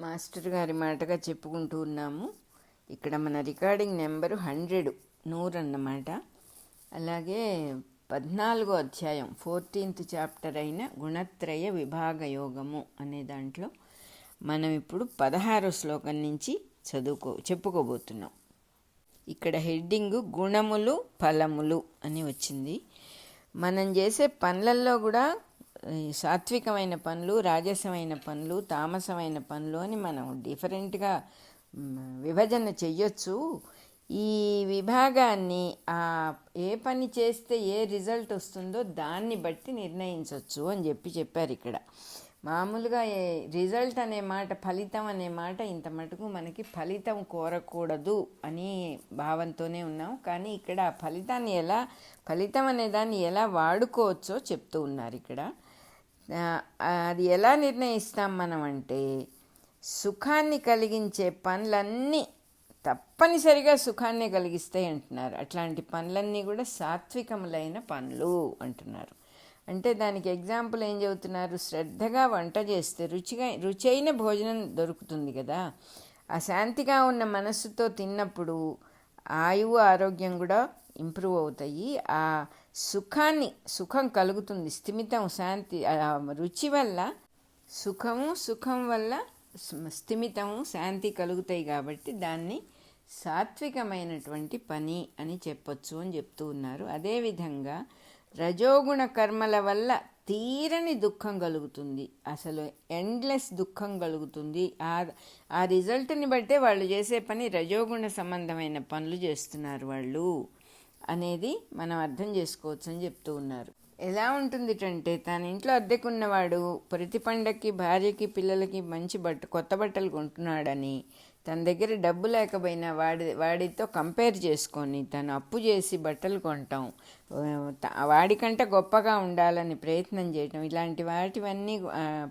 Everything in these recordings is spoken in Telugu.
మాస్టర్ గారి మాటగా చెప్పుకుంటూ ఉన్నాము. ఇక్కడ మన రికార్డింగ్ నెంబరు 100 అన్నమాట. అలాగే 14వ అధ్యాయం 14th చాప్టర్ అయిన గుణత్రయ విభాగ యోగము అనే దాంట్లో మనం ఇప్పుడు 16వ శ్లోకం నుంచి చెప్పుకోబోతున్నాం. ఇక్కడ హెడ్డింగు గుణములు ఫలములు అని వచ్చింది. మనం చేసే పనులల్లో కూడా సాత్వికమైన పనులు, రాజసమైన పనులు, తామసమైన పనులు అని మనం డిఫరెంట్గా విభజన చెయ్యొచ్చు. ఈ విభాగాన్ని ఏ పని చేస్తే ఏ రిజల్ట్ వస్తుందో దాన్ని బట్టి నిర్ణయించవచ్చు అని చెప్పారు ఇక్కడ. మామూలుగా రిజల్ట్ అనే మాట, ఫలితం అనే మాట ఇంత మటుకు మనకి ఫలితం కోరకూడదు అని భావంతోనే ఉన్నాం. కానీ ఇక్కడ ఫలితం అనే దాన్ని ఎలా వాడుకోవచ్చో చెప్తూ ఉన్నారు ఇక్కడ. అది ఎలా నిర్ణయిస్తాం మనం అంటే, సుఖాన్ని కలిగించే పనులన్నీ తప్పనిసరిగా సుఖాన్ని కలిగిస్తాయి అంటున్నారు. అట్లాంటి పనులన్నీ కూడా సాత్వికములైన పనులు అంటున్నారు. అంటే దానికి ఎగ్జాంపుల్ ఏం చెబుతున్నారు? శ్రద్ధగా వంట చేస్తే రుచైన భోజనం దొరుకుతుంది కదా. ఆ శాంతిగా ఉన్న మనస్సుతో తిన్నప్పుడు ఆయువు, ఆరోగ్యం కూడా ఇంప్రూవ్ అవుతాయి. ఆ సుఖం కలుగుతుంది. స్థిమితం, శాంతి, రుచి వల్ల సుఖం వల్ల స్థిమితము, శాంతి కలుగుతాయి. కాబట్టి దాన్ని సాత్వికమైనటువంటి పని అని చెప్పొచ్చు అని చెప్తూ ఉన్నారు. అదేవిధంగా రజోగుణ కర్మల వల్ల తీరని దుఃఖం కలుగుతుంది, అసలు ఎండ్లెస్ దుఃఖం కలుగుతుంది. ఆ రిజల్ట్ని బట్టే వాళ్ళు చేసే పని రజోగుణ సంబంధమైన పనులు చేస్తున్నారు వాళ్ళు అనేది మనం అర్థం చేసుకోవచ్చు అని చెప్తూ ఉన్నారు. ఎలా ఉంటుంది అంటే, తన ఇంట్లో అద్దెకున్నవాడు ప్రతి పండక్కి భార్యకి, పిల్లలకి మంచి కొత్త బట్టలు కొంటున్నాడని తన దగ్గర డబ్బు లేకపోయినా వాడితో కంపేర్ చేసుకొని తను అప్పు చేసి బట్టలు కొనటం, వాడికంటే గొప్పగా ఉండాలని ప్రయత్నం చేయటం, ఇలాంటి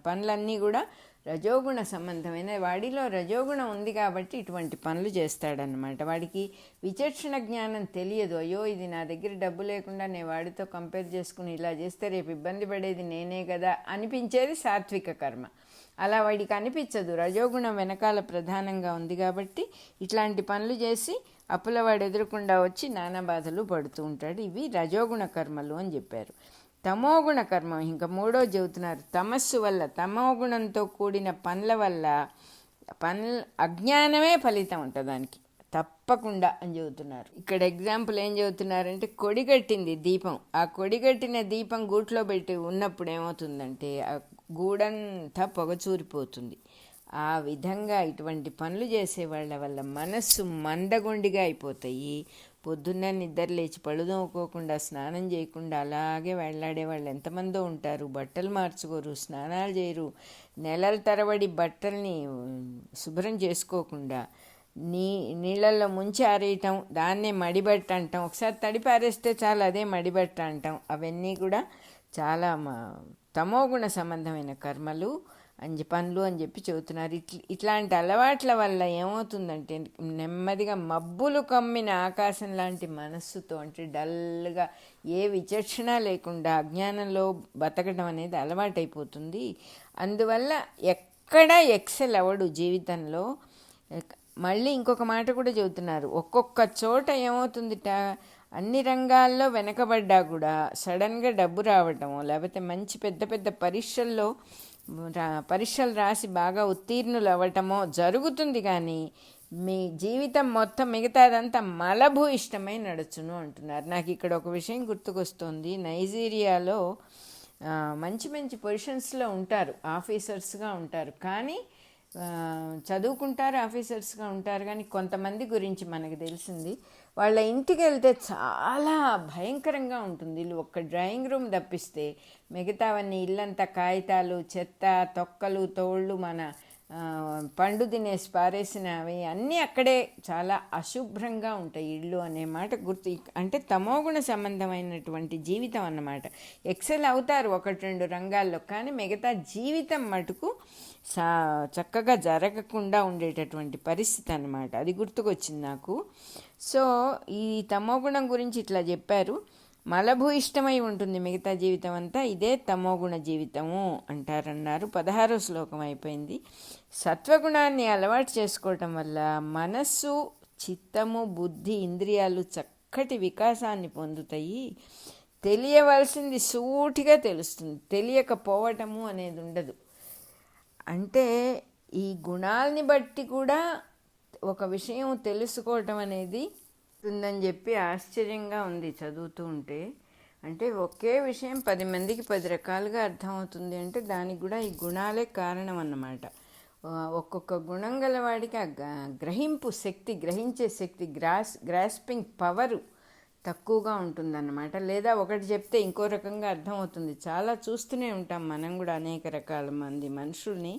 పనులన్నీ కూడా రజోగుణ సంబంధమైన. వాడిలో రజోగుణం ఉంది కాబట్టి ఇటువంటి పనులు చేస్తాడనమాట. వాడికి విచక్షణ జ్ఞానం తెలియదు. అయ్యో, ఇది నా దగ్గర డబ్బు లేకుండా నేను వాడితో కంపేర్ చేసుకుని ఇలా చేస్తే రేపు ఇబ్బంది పడేది నేనే కదా అనిపించేది సాత్విక కర్మ. అలా వాడికి అనిపించదు. రజోగుణం వెనకాల ప్రధానంగా ఉంది కాబట్టి ఇట్లాంటి పనులు చేసి అప్పులవాడు ఎదురకుండా వచ్చి నానా బాధలు పడుతూ ఉంటాడు. ఇవి రజోగుణ కర్మలు అని చెప్పారు. తమోగుణ కర్మ ఇంకా మూడో చెబుతున్నారు. తమస్సు వల్ల, తమోగుణంతో కూడిన పనుల వల్ల అజ్ఞానమే ఫలితం ఉంటుంది దానికి తప్పకుండా అని చెబుతున్నారు. ఇక్కడ ఎగ్జాంపుల్ ఏం చెబుతున్నారంటే, కొడిగట్టింది దీపం. ఆ కొడిగట్టిన దీపం గూట్లో పెట్టి ఉన్నప్పుడు ఏమవుతుందంటే ఆ గూడంతా పొగచూరిపోతుంది. ఆ విధంగా ఇటువంటి పనులు చేసేవాళ్ళ వల్ల మనస్సు మందగొండిగా అయిపోతాయి. పొద్దున్నే నిద్ర లేచి పళ్ళుదోముకోకుండా, స్నానం చేయకుండా అలాగే వెళ్ళాడే వాళ్ళు ఎంతమందో ఉంటారు. బట్టలు మార్చుకోరు, స్నానాలు చేయరు, నెలల తరబడి బట్టల్ని శుభ్రం చేసుకోకుండా నీళ్ళల్లో ముంచి ఆరేయటం, దాన్నే మడిబట్ట అంటాం. ఒకసారి తడిపి ఆరేస్తే చాలు, అదే మడిబట్ట అంటాం. అవన్నీ కూడా చాలా తమోగుణ సంబంధమైన కర్మలు పనులు అని చెబుతున్నారు. ఇట్లాంటి అలవాట్ల వల్ల ఏమవుతుందంటే, నెమ్మదిగా మబ్బులు కమ్మిన ఆకాశం లాంటి మనస్సుతో, అంటే డల్గా ఏ విచక్షణ లేకుండా అజ్ఞానంలో బతకడం అనేది అలవాటైపోతుంది. అందువల్ల ఎక్కడ ఎక్సెల్ అవ్వడు జీవితంలో. మళ్ళీ ఇంకొక మాట కూడా చెబుతున్నారు. ఒక్కొక్క చోట ఏమవుతుందిట, అన్ని రంగాల్లో వెనకబడ్డా కూడా సడన్గా డబ్బు రావటము, లేకపోతే మంచి పెద్ద పెద్ద పరీక్షలు రాసి బాగా ఉత్తీర్ణులు అవ్వటమో జరుగుతుంది. కానీ మీ జీవితం మొత్తం మిగతాదంతా మలభూయిష్టమై నడుచును అంటున్నారు. నాకు ఇక్కడ ఒక విషయం గుర్తుకొస్తుంది. నైజీరియాలో మంచి మంచి పొజిషన్స్లో ఉంటారు, ఆఫీసర్స్గా ఉంటారు. కానీ చదువుకుంటారు, ఆఫీసర్స్గా ఉంటారు. కానీ కొంతమంది గురించి మనకు తెలిసింది, వాళ్ళ ఇంటికి వెళ్తే చాలా భయంకరంగా ఉంటుంది. ఇల్లు ఒక్క డ్రాయింగ్ రూమ్ తప్పిస్తే మిగతావన్నీ ఇల్లంతా కాగితాలు, చెత్త, తొక్కలు, తోళ్ళు, మన పండు తినేసి పారేసినవి అన్నీ అక్కడే చాలా అశుభ్రంగా ఉంటాయి ఇళ్ళు అనే మాట గుర్తు. అంటే తమోగుణ సంబంధమైనటువంటి జీవితం అన్నమాట. ఎక్సెల్ అవుతారు 1-2 రంగాల్లో, కానీ మిగతా జీవితం మటుకు చక్కగా జరగకుండా ఉండేటటువంటి పరిస్థితి అన్నమాట. అది గుర్తుకొచ్చింది నాకు. సో ఈ తమోగుణం గురించి ఇట్లా చెప్పారు. మలభూయిష్టమై ఉంటుంది మిగతా జీవితం అంతా. ఇదే తమోగుణ జీవితము అంటారన్నారు. 16వ శ్లోకం అయిపోయింది. సత్వగుణాన్ని అలవాటు చేసుకోవటం వల్ల మనస్సు, చిత్తము, బుద్ధి, ఇంద్రియాలు చక్కటి వికాసాన్ని పొందుతాయి. తెలియవలసింది సూటిగా తెలుస్తుంది, తెలియకపోవటము అనేది ఉండదు. అంటే ఈ గుణాలని బట్టి కూడా ఒక విషయం తెలుసుకోవటం అనేది ఉందని చెప్పి ఆశ్చర్యంగా ఉంది చదువుతూ ఉంటే. అంటే ఒకే విషయం 10 మందికి 10 రకాలుగా అర్థమవుతుంది అంటే దానికి కూడా ఈ గుణాలే కారణం అన్నమాట. ఒక్కొక్క గుణం గలవాడికి ఆ గ్రహింపు శక్తి, గ్రహించే శక్తి, గ్రాస్పింగ్ పవరు తక్కువగా ఉంటుందన్నమాట. లేదా ఒకటి చెప్తే ఇంకో రకంగా అర్థమవుతుంది. చాలా చూస్తూనే ఉంటాం మనం కూడా అనేక రకాల మంది మనుషుల్ని.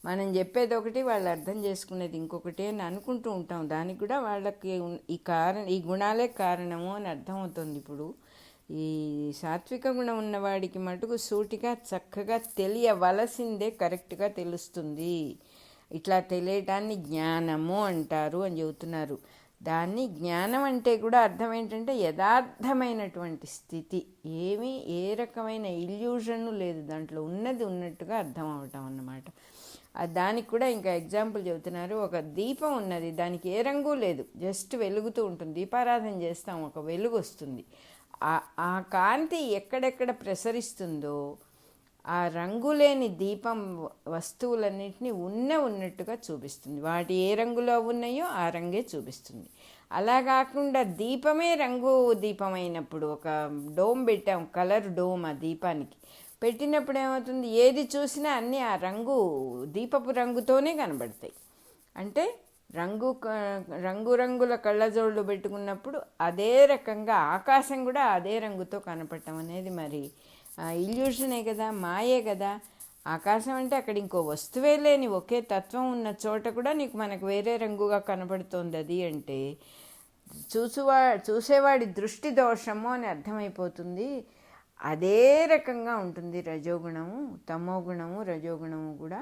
మనం చెప్పేది ఒకటి, వాళ్ళు అర్థం చేసుకునేది ఇంకొకటి అని అనుకుంటూ ఉంటాం. దానికి కూడా వాళ్ళకి ఈ గుణాలే కారణము అని అర్థమవుతుంది. ఇప్పుడు ఈ సాత్విక గుణం ఉన్నవాడికి మటుకు సూటిగా చక్కగా తెలియవలసిందే కరెక్ట్గా తెలుస్తుంది. ఇట్లా తెలియటాన్ని జ్ఞానము అంటారు అని చెబుతున్నారు. దాన్ని జ్ఞానం అంటే కూడా అర్థం ఏంటంటే యథార్థమైనటువంటి స్థితి, ఏ రకమైన ఇల్యూషను లేదు, దాంట్లో ఉన్నది ఉన్నట్టుగా అర్థం అవటం అన్నమాట. దానికి కూడా ఇంకా ఎగ్జాంపుల్ చెబుతున్నారు. ఒక దీపం ఉన్నది, దానికి ఏ రంగు లేదు, జస్ట్ వెలుగుతూ ఉంటుంది. దీపారాధన చేస్తాం, ఒక వెలుగు వస్తుంది. ఆ కాంతి ఎక్కడెక్కడ ప్రసరిస్తుందో ఆ రంగులేని దీపం వస్తువులన్నింటినీ ఉన్నట్టుగా చూపిస్తుంది. వాటి ఏ రంగులో ఉన్నాయో ఆ రంగే చూపిస్తుంది. అలా కాకుండా దీపమే రంగు దీపం అయినప్పుడు, ఒక డోమ్ పెట్టాం, కలర్ డోమ్, ఆ దీపానికి పెట్టినప్పుడు ఏమవుతుంది, ఏది చూసినా అన్నీ ఆ దీపపు రంగుతోనే కనబడతాయి. అంటే రంగురంగుల కళ్ళజోళ్ళు పెట్టుకున్నప్పుడు అదే రకంగా ఆకాశం కూడా అదే రంగుతో కనపడటం అనేది మరి ఇల్యూషనే కదా, మాయే కదా. ఆకాశం అంటే అక్కడ ఇంకో వస్తువే లేని ఒకే తత్వం ఉన్న చోట కూడా మనకు వేరే రంగుగా కనపడుతోంది. అది అంటే చూసేవాడి దృష్టి దోషము అని అర్థమైపోతుంది. అదే రకంగా ఉంటుంది రజోగుణము, తమోగుణము, రజోగుణము కూడా.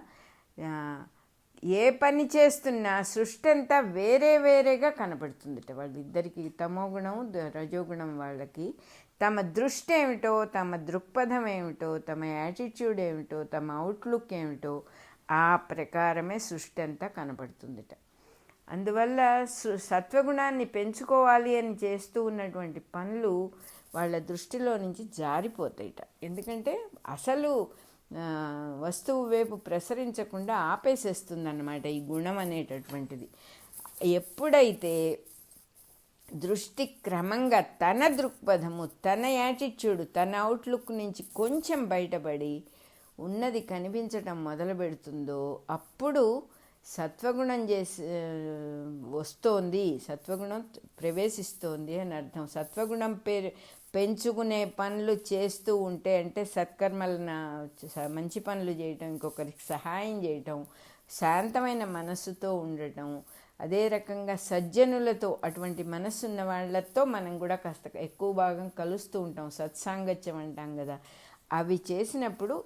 ఏ పని చేస్తున్నా సృష్టి అంతా వేరేగా కనపడుతుందిట వాళ్ళిద్దరికీ. తమోగుణము, రజోగుణం వాళ్ళకి తమ దృష్టి ఏమిటో, తమ దృక్పథం ఏమిటో, తమ యాటిట్యూడ్ ఏమిటో, తమ అవుట్లుక్ ఏమిటో ఆ ప్రకారమే సృష్టి అంతా కనపడుతుందిట. అందువల్ల సత్వగుణాన్ని పెంచుకోవాలి అని చేస్తూ ఉన్నటువంటి పనులు వాళ్ళ దృష్టిలో నుంచి జారిపోతాయిట. ఎందుకంటే అసలు వస్తువు వైపు ప్రసరించకుండా ఆపేసేస్తుందన్నమాట ఈ గుణం అనేటటువంటిది. ఎప్పుడైతే దృష్టి క్రమంగా తన దృక్పథము, తన యాటిట్యూడ్, తన అవుట్లుక్ నుంచి కొంచెం బయటపడి ఉన్నది కనిపించటం మొదలు పెడుతుందో అప్పుడు సత్వగుణం వస్తోంది, సత్వగుణం ప్రవేశిస్తోంది అని అర్థం. సత్వగుణం పెంచుకునే పనులు చేస్తూ ఉంటే, అంటే సత్కర్మలను, మంచి పనులు చేయటం, ఇంకొకరికి సహాయం చేయటం, శాంతమైన మనస్సుతో ఉండటం, అదే రకంగా సజ్జనులతో, అటువంటి మనస్సున్న వాళ్ళతో మనం కూడా కాస్త ఎక్కువ భాగం కలుస్తూ ఉంటాం, సత్సాంగత్యం అంటాం కదా. అవి చేసినప్పుడు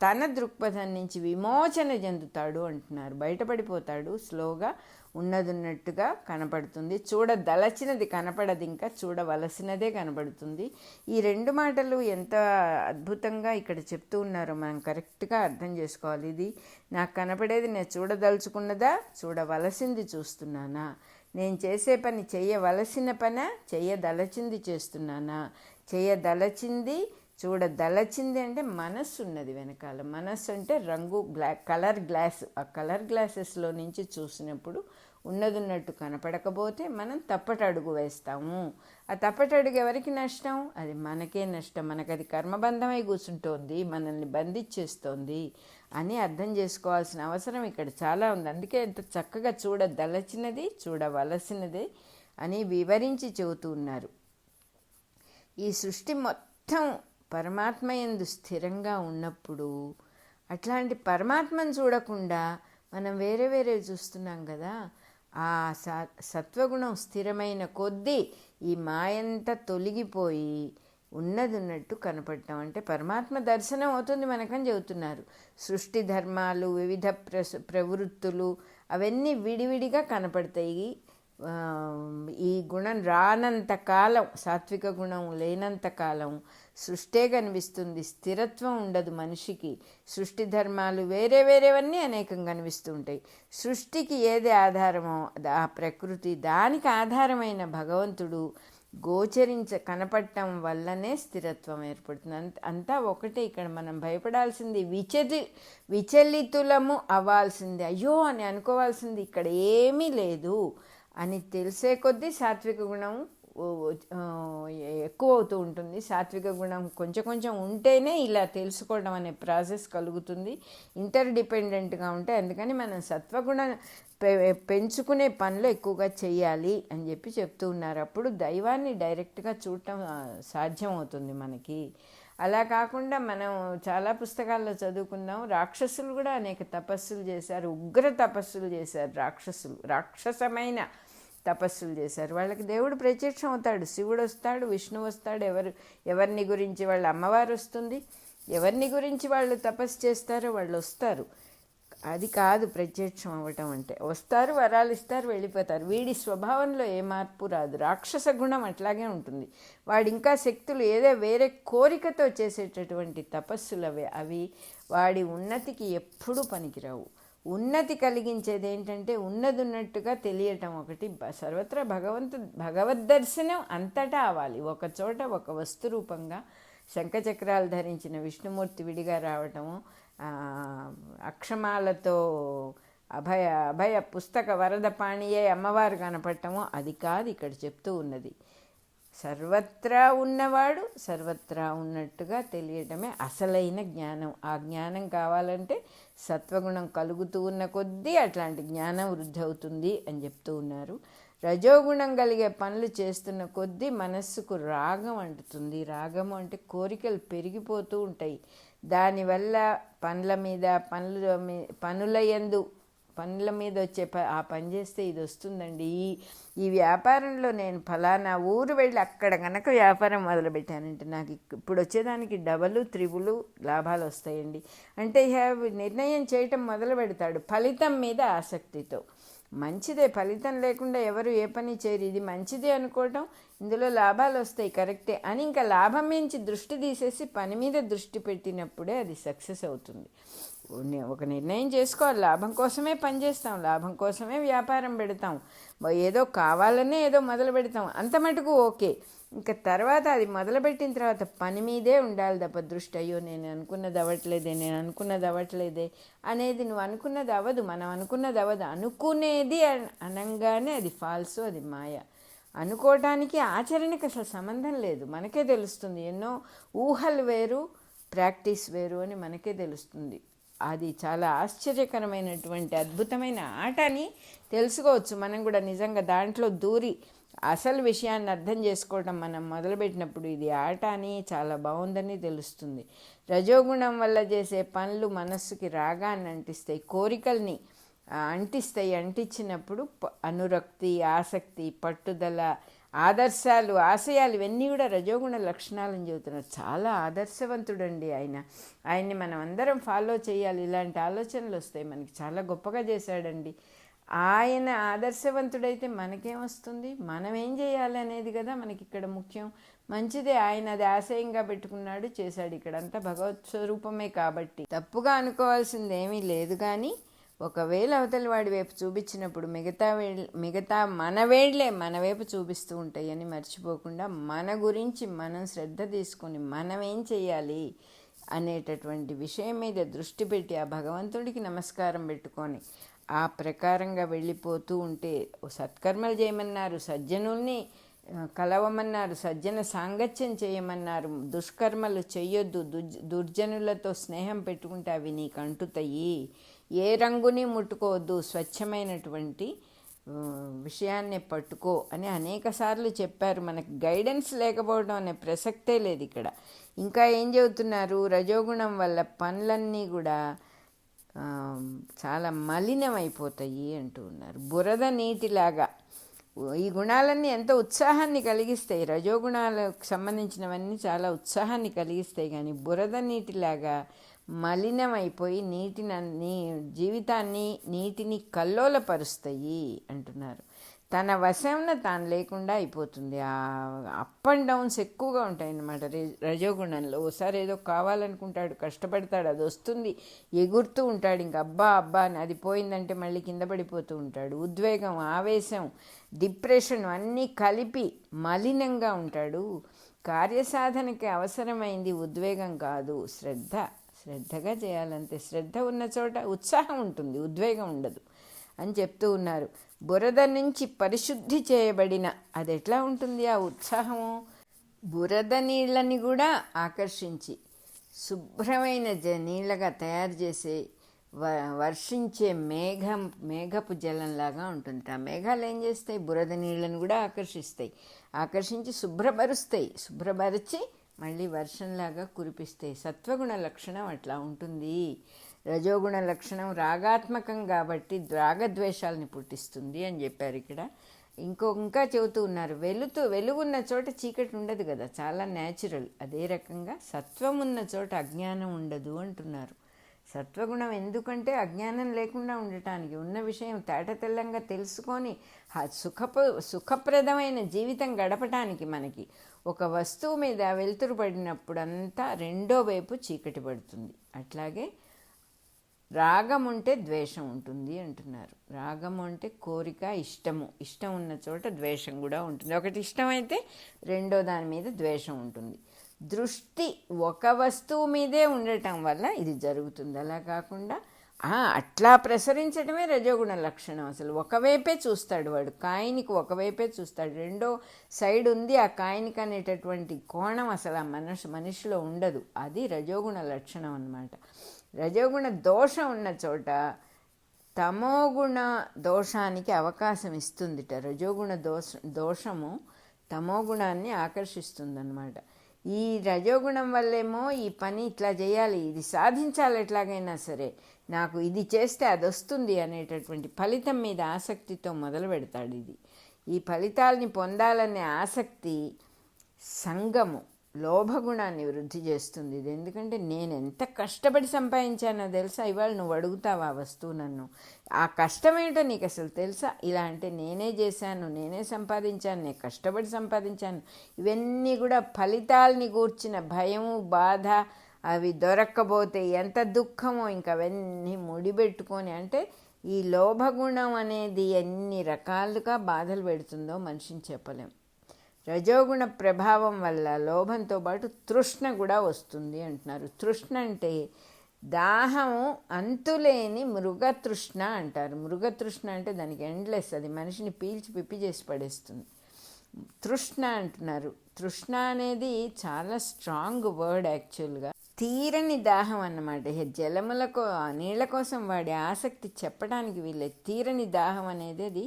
తన దృక్పథం నుంచి విమోచన చెందుతాడు అంటున్నారు. బయటపడిపోతాడు, స్లోగా ఉన్నట్టుగా కనపడుతుంది. చూడదలచినది కనపడదు, ఇంకా చూడవలసినదే కనపడుతుంది. ఈ 2 మాటలు ఎంత అద్భుతంగా ఇక్కడ చెప్తూ ఉన్నారో మనం కరెక్ట్గా అర్థం చేసుకోవాలి. ఇది నాకు కనపడేది నేను చూడదలుచుకున్నదా, చూడవలసింది చూస్తున్నానా, నేను చేసే పని చేయవలసిన పనా, చేయదలచింది చేస్తున్నానా, చేయదలచింది చూడదలచింది అంటే మనస్సు ఉన్నది వెనకాల. మనస్సు అంటే కలర్ గ్లాస్. ఆ కలర్ గ్లాసెస్లో నుంచి చూసినప్పుడు ఉన్నట్టు కనపడకపోతే మనం తప్పటడుగు వేస్తాము. ఆ తప్పటడుగు ఎవరికి నష్టం? అది మనకే నష్టం. మనకు అది కర్మబంధమై కూర్చుంటోంది, మనల్ని బంధించేస్తోంది అని అర్థం చేసుకోవాల్సిన అవసరం ఇక్కడ చాలా ఉంది. అందుకే ఎంత చక్కగా చూడదలచినది చూడవలసినదే అని వివరించి చెబుతూ ఉన్నారు. ఈ సృష్టి మొత్తం పరమాత్మయందు స్థిరంగా ఉన్నప్పుడు అట్లాంటి పరమాత్మను చూడకుండా మనం వేరే చూస్తున్నాం కదా. ఆ సత్వగుణం స్థిరమైన కొద్దీ ఈ మాయంతా తొలగిపోయి ఉన్నట్టు కనపడటం అంటే పరమాత్మ దర్శనం అవుతుంది మనకని చెబుతున్నారు. సృష్టి ధర్మాలు, వివిధ ప్రవృత్తులు అవన్నీ విడివిడిగా కనపడతాయి. ఈ గుణం రానంత కాలం, సాత్విక గుణం లేనంత కాలం సృష్టే కనిపిస్తుంది, స్థిరత్వం ఉండదు మనిషికి. సృష్టి ధర్మాలు వేరే వేరేవన్నీ అనేకం కనిపిస్తూ ఉంటాయి. సృష్టికి ఏది ఆధారమో ఆ ప్రకృతి, దానికి ఆధారమైన భగవంతుడు కనపడటం వల్లనే స్థిరత్వం ఏర్పడుతుంది. అంతా ఒకటే. ఇక్కడ మనం భయపడాల్సింది విచలితులము అవ్వాల్సింది, అయ్యో అని అనుకోవాల్సింది ఇక్కడ ఏమీ లేదు అని తెలిసే కొద్దీ సాత్విక గుణం ఎక్కువ అవుతూ ఉంటుంది. సాత్విక గుణం కొంచెం కొంచెం ఉంటేనే ఇలా తెలుసుకోవడం అనే ప్రాసెస్ కలుగుతుంది. ఇంటర్ డిపెండెంట్గా ఉంటే, అందుకని మనం సత్వగుణం పెంచుకునే పనులు ఎక్కువగా చెయ్యాలి అని చెప్పి చెప్తూ ఉన్నారు. అప్పుడు దైవాన్ని డైరెక్ట్గా చూడటం సాధ్యమవుతుంది మనకి. అలా కాకుండా మనం చాలా పుస్తకాల్లో చదువుకుందాం, రాక్షసులు కూడా అనేక తపస్సులు చేశారు, ఉగ్ర తపస్సులు చేశారు. రాక్షసమైన తపస్సులు చేశారు. వాళ్ళకి దేవుడు ప్రత్యక్షం అవుతాడు, శివుడు వస్తాడు, విష్ణువు వస్తాడు. ఎవరిని గురించి వాళ్ళ అమ్మవారు వస్తుంది, ఎవరిని గురించి వాళ్ళు తపస్సు చేస్తారో వాళ్ళు వస్తారు. అది కాదు ప్రత్యక్షం అవ్వటం అంటే. వస్తారు, వరాలు ఇస్తారు, వెళ్ళిపోతారు. వీడి స్వభావంలో ఏ మార్పు రాదు. రాక్షస గుణం అట్లాగే ఉంటుంది. వాడి ఇంకా శక్తులు ఏదో వేరే కోరికతో చేసేటటువంటి తపస్సులు అవి వాడి ఉన్నతికి ఎప్పుడూ పనికిరావు. ఉన్నతి కలిగించేది ఏంటంటే ఉన్నది ఉన్నట్టుగా తెలియటం ఒకటి. సర్వత్రా భగవద్దర్శనం అంతటా అవ్వాలి. ఒక చోట ఒక వస్తు రూపంగా శంఖచక్రాలు ధరించిన విష్ణుమూర్తి విడిగా రావటము, అక్షమాలతో అభయ పుస్తక వరద పాణియే అమ్మవారు కనపడటము, అది కాదు ఇక్కడ చెప్తూ ఉన్నది. సర్వత్రా ఉన్నవాడు సర్వత్రా ఉన్నట్టుగా తెలియటమే అసలైన జ్ఞానం. ఆ జ్ఞానం కావాలంటే సత్వగుణం కలుగుతూ ఉన్న కొద్దీ అట్లాంటి జ్ఞానం వృద్ధి అవుతుంది అని చెప్తూ ఉన్నారు. రజోగుణం కలిగే పనులు చేస్తున్న కొద్దీ మనస్సుకు రాగం అంటుతుంది. రాగము అంటే కోరికలు పెరిగిపోతూ ఉంటాయి. దానివల్ల పనుల మీద వచ్చే ఆ పని చేస్తే ఇది వస్తుందండి. ఈ వ్యాపారంలో నేను ఫలానా ఊరు వెళ్ళి అక్కడ కనుక వ్యాపారం మొదలుపెట్టానంటే నాకు ఇప్పుడు వచ్చేదానికి డబలు త్రిబులు లాభాలు వస్తాయండి అంటే నిర్ణయం చేయటం మొదలు పెడతాడు ఫలితం మీద ఆసక్తితో. మంచిదే, ఫలితం లేకుండా ఎవరు ఏ పని చేయరు, ఇది మంచిదే అనుకోవటం, ఇందులో లాభాలు వస్తాయి కరెక్టే అని ఇంకా లాభం మించి దృష్టి తీసేసి పని మీద దృష్టి పెట్టినప్పుడే అది సక్సెస్ అవుతుంది. ఒక నిర్ణయం చేసుకోవాలి, లాభం కోసమే పని చేస్తాం, లాభం కోసమే వ్యాపారం పెడతాం, ఏదో కావాలనే ఏదో మొదలు పెడతాం, అంత మటుకు ఓకే. ఇంకా తర్వాత అది మొదలుపెట్టిన తర్వాత పని మీదే ఉండాలి తప్ప దృష్టి అయ్యో నేను అనుకున్నది అవ్వట్లేదే అనేది నువ్వు అనుకున్నది అవ్వదు, మనం అనుకున్నది అవ్వదు. అనుకునేది అనగానే అది ఫాల్స్, అది మాయ. అనుకోవటానికి ఆచరణకి అసలు సంబంధం లేదు, మనకే తెలుస్తుంది. ఎన్నో ఊహలు వేరు, ప్రాక్టీస్ వేరు అని మనకే తెలుస్తుంది. అది చాలా ఆశ్చర్యకరమైనటువంటి అద్భుతమైన ఆట అని తెలుసుకోవచ్చు. మనం కూడా నిజంగా దాంట్లో దూరి అసలు విషయాన్ని అర్థం చేసుకోవడం మనం మొదలుపెట్టినప్పుడు ఇది ఆట అని, చాలా బాగుందని తెలుస్తుంది. రజోగుణం వల్ల చేసే పనులు మనస్సుకి రాగాన్ని అంటిస్తాయి, కోరికల్ని అంటించినప్పుడు అనురక్తి, ఆసక్తి, పట్టుదల, ఆదర్శాలు, ఆశయాలు ఇవన్నీ కూడా రజోగుణ లక్షణాలని చెబుతున్నారు. చాలా ఆదర్శవంతుడండి ఆయన్ని మనం అందరం ఫాలో చేయాలి. ఇలాంటి ఆలోచనలు వస్తాయి మనకి. చాలా గొప్పగా చేశాడండి ఆయన. ఆదర్శవంతుడైతే మనకేమొస్తుంది, మనం ఏం చేయాలి అనేది కదా మనకి ఇక్కడ ముఖ్యం. మంచిదే, ఆయన అది ఆశయంగా పెట్టుకున్నాడు, చేశాడు. ఇక్కడంతా భగవత్ స్వరూపమే కాబట్టి తప్పుగా అనుకోవాల్సింది ఏమీ లేదు. కానీ ఒకవేళ అవతలి వాడి వైపు చూపించినప్పుడు మిగతా మన వేళ్లే మన వైపు చూపిస్తూ ఉంటాయి అని మర్చిపోకుండా మన గురించి మనం శ్రద్ధ తీసుకొని మనం ఏం చేయాలి అనేటటువంటి విషయం మీద దృష్టి పెట్టి ఆ భగవంతుడికి నమస్కారం పెట్టుకొని ఆ ప్రకారంగా వెళ్ళిపోతూ ఉంటే, సత్కర్మలు చేయమన్నారు, సజ్జనుల్ని కలవమన్నారు, సజ్జన సాంగత్యం చేయమన్నారు, దుష్కర్మలు చెయ్యొద్దు, దుర్జనులతో స్నేహం పెట్టుకుంటే అవి నీకు అంటుతాయి, ఏ రంగుని ముట్టుకోవద్దు, స్వచ్ఛమైనటువంటి విషయాన్ని పట్టుకో అని అనేక సార్లు చెప్పారు. మనకు గైడెన్స్ లేకపోవడం అనే ప్రసక్తే లేదు ఇక్కడ. ఇంకా ఏం చెబుతున్నారు, రజోగుణం వల్ల పనులన్నీ కూడా చాలా మలినమైపోతాయి అంటూ ఉన్నారు. బురద నీటిలాగా ఈ గుణాలన్నీ ఎంతో ఉత్సాహాన్ని కలిగిస్తాయి, రజోగుణాలకు సంబంధించినవన్నీ చాలా ఉత్సాహాన్ని కలిగిస్తాయి. కానీ బురద నీటిలాగా మలినమైపోయి జీవితాన్ని నీటిని కల్లోలపరుస్తాయి అంటున్నారు. తన వశంన తాను లేకుండా అయిపోతుంది. అప్ అండ్ డౌన్స్ ఎక్కువగా ఉంటాయి అన్నమాట రజోగుణంలో. ఓసారి ఏదో కావాలనుకుంటాడు, కష్టపడతాడు, అది వస్తుంది, ఎగురుతూ ఉంటాడు, ఇంక అబ్బా అబ్బా అని. అది పోయిందంటే మళ్ళీ కింద పడిపోతూ ఉంటాడు. ఉద్వేగం, ఆవేశం, డిప్రెషన్ అన్నీ కలిపి మలినంగా ఉంటాడు. కార్యసాధనకి అవసరమైంది ఉద్వేగం కాదు, శ్రద్ధగా చేయాలంతే. శ్రద్ధ ఉన్న చోట ఉత్సాహం ఉంటుంది, ఉద్వేగం ఉండదు అని చెప్తూ ఉన్నారు. బురద నుంచి పరిశుద్ధి చేయబడిన, అది ఎట్లా ఉంటుంది ఆ ఉత్సాహము? బురద నీళ్ళని కూడా ఆకర్షించి శుభ్రమైన నీళ్ళగా తయారు చేసే వర్షించే మేఘపు జలంలాగా ఉంటుంది. ఆ మేఘాలు ఏం చేస్తాయి? బురద నీళ్ళని కూడా ఆకర్షించి శుభ్రపరిచి మళ్ళీ వర్షంలాగా కురిపిస్తాయి. సత్వగుణ లక్షణం అట్లా ఉంటుంది. రజోగుణ లక్షణం రాగాత్మకం కాబట్టి రాగద్వేషాలని పుట్టిస్తుంది అని చెప్పారు ఇక్కడ. ఇంకా చెబుతూ ఉన్నారు, వెలుగున్న చోట చీకటి ఉండదు కదా, చాలా న్యాచురల్. అదే రకంగా సత్వం ఉన్న చోట అజ్ఞానం ఉండదు అంటున్నారు. సత్వగుణం ఎందుకంటే అజ్ఞానం లేకుండా ఉండటానికి, ఉన్న విషయం తేటతెల్లంగా తెలుసుకొని సుఖప్రదమైన జీవితం గడపటానికి. మనకి ఒక వస్తువు మీద వెలుతురు పడినప్పుడంతా రెండో వైపు చీకటి పడుతుంది. అట్లాగే రాగం ఉంటే ద్వేషం ఉంటుంది అంటున్నారు. రాగము అంటే కోరిక, ఇష్టం ఉన్న చోట ద్వేషం కూడా ఉంటుంది. ఒకటి ఇష్టమైతే రెండో దాని మీద ద్వేషం ఉంటుంది. దృష్టి ఒక వస్తువు మీదే ఉండటం వల్ల ఇది జరుగుతుంది. అలా కాకుండా అట్లా ప్రసరించడమే రజోగుణ లక్షణం. అసలు ఒకవైపే చూస్తాడు వాడు, కాయినికి ఒకవైపే చూస్తాడు, రెండో సైడ్ ఉంది ఆ కాయినికి అనేటటువంటి కోణం అసలు ఆ మనిషిలో ఉండదు. అది రజోగుణ లక్షణం అన్నమాట. రజోగుణ దోషం ఉన్న చోట తమోగుణ దోషానికి అవకాశం ఇస్తుందిట. రజోగుణ దోషము తమోగుణాన్ని ఆకర్షిస్తుందన్నమాట. ఈ రజోగుణం వల్లేమో ఈ పని ఇట్లా చేయాలి, ఇది సాధించాలి, ఎట్లాగైనా సరే నాకు ఇది చేస్తే అది వస్తుంది అనేటటువంటి ఫలితం మీద ఆసక్తితో మొదలు పెడతాడు. ఈ ఫలితాలని పొందాలనే ఆసక్తి సంగము లోభగుణాన్ని వృద్ధి చేస్తుంది. ఇది ఎందుకంటే నేను ఎంత కష్టపడి సంపాదించానో తెలుసా, ఇవాళ నువ్వు అడుగుతావు ఆ వస్తువు నన్ను, ఆ కష్టమేంటో నీకు అసలు తెలుసా? ఇలా అంటే నేనే చేశాను, నేనే సంపాదించాను, నేను కష్టపడి సంపాదించాను. ఇవన్నీ కూడా ఫలితాలని గూర్చిన భయము, బాధ, అవి దొరక్కపోతే ఎంత దుఃఖమో, ఇంకా అవన్నీ ముడిపెట్టుకొని. అంటే ఈ లోభగుణం అనేది ఎన్ని రకాలుగా బాధలు పెడుతుందో మనిషిని చెప్పలేం. రజోగుణ ప్రభావం వల్ల లోభంతో పాటు తృష్ణ కూడా వస్తుంది అంటున్నారు. తృష్ణ అంటే దాహము అంతులేని మృగతృష్ణ అంటారు. మృగతృష్ణ అంటే దానికి ఎండ్లెస్, అది మనిషిని పీల్చి పిప్పి చేసి పడేస్తుంది. తృష్ణ అంటున్నారు. తృష్ణ అనేది చాలా స్ట్రాంగ్ వర్డ్ యాక్చువల్గా. తీరని దాహం అన్నమాట. జలములకు నీళ్ల కోసం వాడే ఆసక్తి చెప్పడానికి వీళ్ళే. తీరని దాహం అనేది అది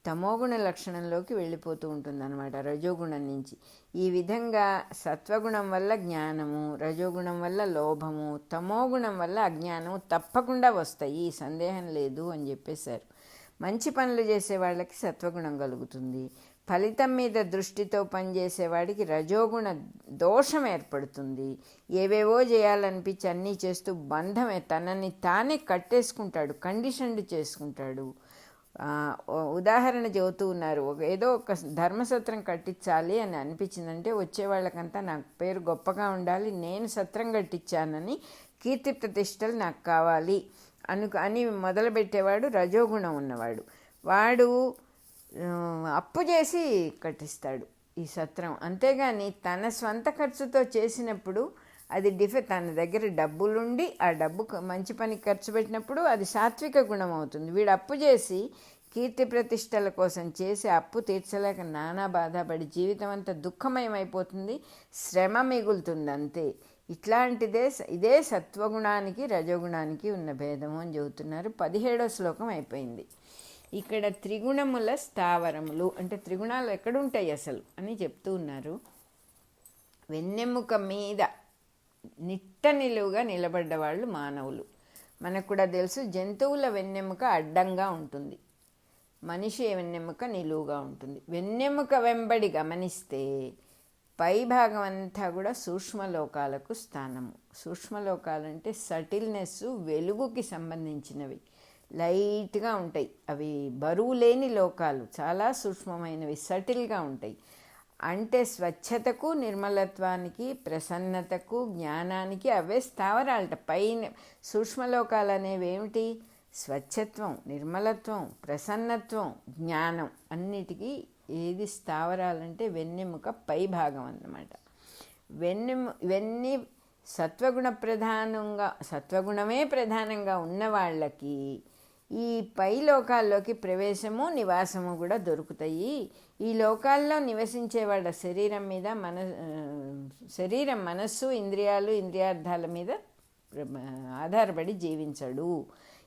తమోగుణ లక్షణంలోకి వెళ్ళిపోతూ ఉంటుందన్నమాట రజోగుణం నుంచి. ఈ విధంగా సత్వగుణం వల్ల జ్ఞానము, రజోగుణం వల్ల లోభము, తమోగుణం వల్ల అజ్ఞానము తప్పకుండా వస్తాయి, ఈ సందేహం లేదు అని చెప్పేశారు. మంచి పనులు చేసే వాళ్ళకి సత్వగుణం కలుగుతుంది. ఫలితం మీద దృష్టితో పనిచేసేవాడికి రజోగుణ దోషం ఏర్పడుతుంది. ఏవేవో చేయాలనిపించి అన్నీ చేస్తూ బంధమే, తనని తానే కట్టేసుకుంటాడు, కండిషన్డ్ చేసుకుంటాడు. ఉదాహరణ చెబుతూ ఉన్నారు, ఏదో ఒక ధర్మసత్రం కట్టించాలి అని అనిపించిందంటే వచ్చే వాళ్ళకంతా నాకు పేరు గొప్పగా ఉండాలి, నేను సత్రం కట్టించానని కీర్తి ప్రతిష్టలు నాకు కావాలి అని మొదలుపెట్టేవాడు రజోగుణం ఉన్నవాడు. వాడు అప్పు చేసి కట్టిస్తాడు ఈ సత్రం. అంతేగాని తన స్వంత ఖర్చుతో చేసినప్పుడు అది తన దగ్గర డబ్బులుండి ఆ డబ్బు మంచి పనికి ఖర్చు పెట్టినప్పుడు అది సాత్విక గుణం అవుతుంది. వీడు అప్పు చేసి కీర్తి ప్రతిష్టల కోసం చేసి అప్పు తీర్చలేక నానా బాధపడి జీవితం అంతా దుఃఖమయమైపోతుంది, శ్రమ మిగులుతుంది అంతే. ఇదే సత్వగుణానికి రజోగుణానికి ఉన్న భేదము అని చెబుతున్నారు. 17వ శ్లోకం అయిపోయింది. ఇక్కడ త్రిగుణముల స్థావరములు అంటే త్రిగుణాలు ఎక్కడుంటాయి అసలు అని చెప్తూ ఉన్నారు. వెన్నెముక మీద నిట్ట నిలువుగా నిలబడ్డవాళ్ళు మానవులు. మనకు కూడా తెలుసు, జంతువుల వెన్నెముక అడ్డంగా ఉంటుంది, మనిషి వెన్నెముక నిలువుగా ఉంటుంది. వెన్నెముక వెంబడి గమనిస్తే పై భాగం అంతా కూడా సూక్ష్మలోకాలకు స్థానము. సూక్ష్మలోకాలంటే సటిల్నెస్, వెలుగుకి సంబంధించినవి. లైట్గా ఉంటాయి. అవి బరువు లేని లోకాలు, చాలా సూక్ష్మమైనవి, సటిల్గా ఉంటాయి. అంటే స్వచ్ఛతకు, నిర్మలత్వానికి, ప్రసన్నతకు, జ్ఞానానికి అవే స్థావరాలట. పైన సూక్ష్మలోకాలు అనేవి ఏమిటి? స్వచ్ఛత్వం, నిర్మలత్వం, ప్రసన్నత్వం, జ్ఞానం. అన్నిటికీ ఏది స్థావరాలంటే వెన్నెముక పై భాగం అన్నమాట. ఇవన్నీ సత్వగుణమే ప్రధానంగా ఉన్న వాళ్ళకి ఈ పై లోకాల్లోకి ప్రవేశము, నివాసము కూడా దొరుకుతాయి. ఈ లోకాల్లో నివసించే వాళ్ళ శరీరం, మనస్సు, ఇంద్రియాలు, ఇంద్రియార్థాల మీద ఆధారపడి జీవించడు.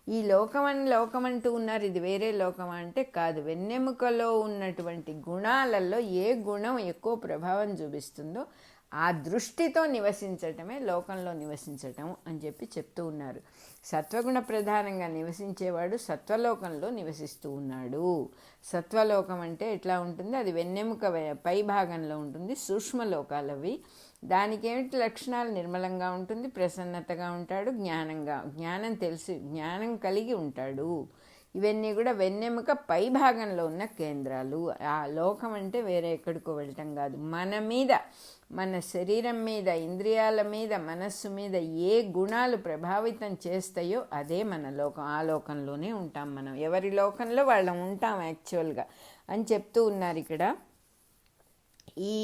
ఈ లోకం అంటూ ఉన్నారు, ఇది వేరే లోకం అంటే కాదు. వెన్నెముకలో ఉన్నటువంటి గుణాలలో ఏ గుణం ఎక్కువ ప్రభావం చూపిస్తుందో ఆ దృష్టితో నివసించటమే లోకంలో నివసించటం అని చెప్తూ ఉన్నారు. సత్వగుణ ప్రధానంగా నివసించేవాడు సత్వలోకంలో నివసిస్తూ ఉన్నాడు. సత్వలోకం అంటే ఎట్లా ఉంటుంది? అది వెన్నెముక పై భాగంలో ఉంటుంది, సూక్ష్మలోకాలవి. దానికి ఏమిటి లక్షణాలు? నిర్మలంగా ఉంటుంది, ప్రసన్నతగా ఉంటాడు, జ్ఞానం కలిగి ఉంటాడు. ఇవన్నీ కూడా వెన్నెముక పై భాగంలో ఉన్న కేంద్రాలు. ఆ లోకం అంటే వేరే ఎక్కడికో వెళ్ళటం కాదు. మన శరీరం మీద, ఇంద్రియాల మీద, మనస్సు మీద ఏ గుణాలు ప్రభావితం చేస్తాయో అదే మన లోకం. ఆ లోకంలోనే ఉంటాం మనం. ఎవరి లోకంలో వాళ్ళం ఉంటాం యాక్చువల్గా అని చెప్తూ ఉన్నారు ఇక్కడ. ఈ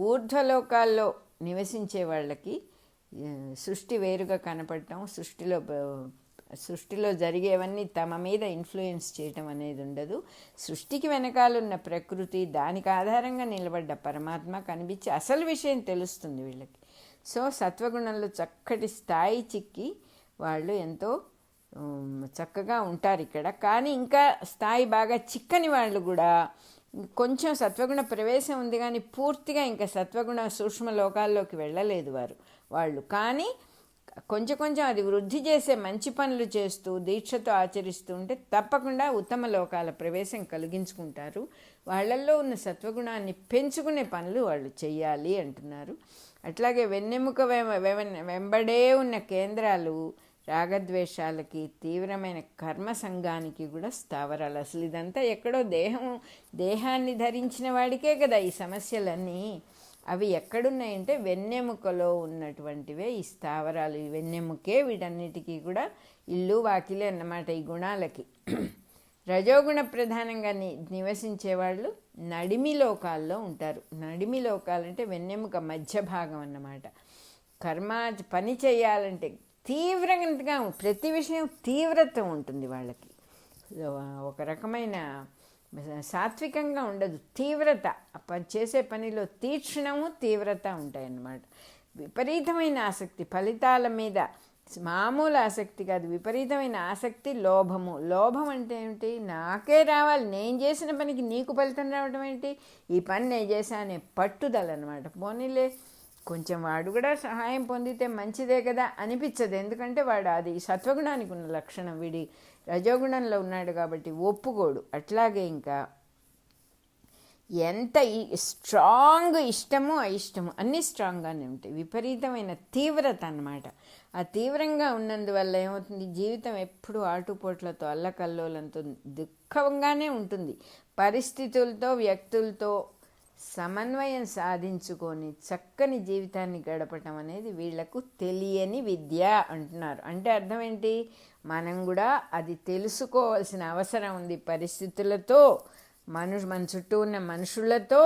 ఊర్ధ్వలోకాల్లో నివసించే వాళ్ళకి సృష్టి వేరుగా కనపడటం, సృష్టిలో జరిగేవన్నీ తమ మీద ఇన్ఫ్లుయెన్స్ చేయటం అనేది ఉండదు. సృష్టికి వెనకాలన్న ప్రకృతి, దానికి ఆధారంగా నిలబడ్డ పరమాత్మ కనిపించి అసలు విషయం తెలుస్తుంది వీళ్ళకి. సో సత్వగుణంలో చక్కటి స్థాయి చిక్కి వాళ్ళు ఎంతో చక్కగా ఉంటారు ఇక్కడ. కానీ ఇంకా స్థాయి బాగా చిక్కని వాళ్ళు కూడా కొంచెం సత్వగుణ ప్రవేశం ఉంది, కానీ పూర్తిగా ఇంకా సత్వగుణ సూక్ష్మ లోకాల్లోకి వెళ్ళలేదు వాళ్ళు. కానీ కొంచెం అది వృద్ధి చేసే మంచి పనులు చేస్తూ దీక్షతో ఆచరిస్తూ ఉంటే తప్పకుండా ఉత్తమ లోకాల ప్రవేశం కలిగించుకుంటారు. వాళ్ళల్లో ఉన్న సత్వగుణాన్ని పెంచుకునే పనులు వాళ్ళు చెయ్యాలి అంటున్నారు. అట్లాగే వెన్నెముక వెంబడే ఉన్న కేంద్రాలు రాగద్వేషాలకి, తీవ్రమైన కర్మ సంఘానికి కూడా స్థావరాలు. అసలు ఇదంతా ఎక్కడో దేహాన్ని ధరించిన వాడికే కదా ఈ సమస్యలన్నీ. అవి ఎక్కడున్నాయంటే వెన్నెముకలో ఉన్నటువంటివే ఈ స్థావరాలు. ఈ వెన్నెముకే వీటన్నిటికీ కూడా ఇల్లు వాకిలే అన్నమాట ఈ గుణాలకి. రజోగుణ ప్రధానంగా నివసించేవాళ్ళు నడిమి లోకాల్లో ఉంటారు. నడిమి లోకాలంటే వెన్నెముక మధ్య భాగం అన్నమాట. పని చేయాలంటే తీవ్రంగా ప్రతి విషయం తీవ్రత ఉంటుంది వాళ్ళకి. ఒక రకమైన సాత్వికంగా ఉండదు, తీవ్రత. చేసే పనిలో తీక్షణము, తీవ్రత ఉంటాయన్నమాట. విపరీతమైన ఆసక్తి ఫలితాల మీద, మామూలు ఆసక్తి కాదు, విపరీతమైన ఆసక్తి. లోభం అంటే ఏమిటి? నాకే రావాలి, నేను చేసిన పనికి నీకు ఫలితం రావడం ఏంటి, ఈ పని నేను చేశా అనే పట్టుదల అనమాట. పోనీలే కొంచెం వాడు కూడా సహాయం పొందితే మంచిదే కదా అనిపించదు. ఎందుకంటే వాడు అది సత్వగుణానికి ఉన్న లక్షణం, వీడి రజోగుణంలో ఉన్నాడు కాబట్టి ఒప్పుకోడు. అట్లాగే ఇంకా ఎంత స్ట్రాంగ్ ఇష్టము అయిష్టము అన్నీ స్ట్రాంగ్గానే ఉంటాయి. విపరీతమైన తీవ్రత అన్నమాట. ఆ తీవ్రంగా ఉన్నందువల్ల ఏమవుతుంది? జీవితం ఎప్పుడు ఆటుపోట్లతో, అల్లకల్లోలంతో దుఃఖంగానే ఉంటుంది. పరిస్థితులతో, వ్యక్తులతో సమన్వయం సాధించుకొని చక్కని జీవితాన్ని గడపటం అనేది వీళ్లకు తెలియని విద్య అంటున్నారు. అంటే అర్థం ఏంటి? మనం కూడా అది తెలుసుకోవాల్సిన అవసరం ఉంది. పరిస్థితులతో, మన చుట్టూ ఉన్న మనుషులతో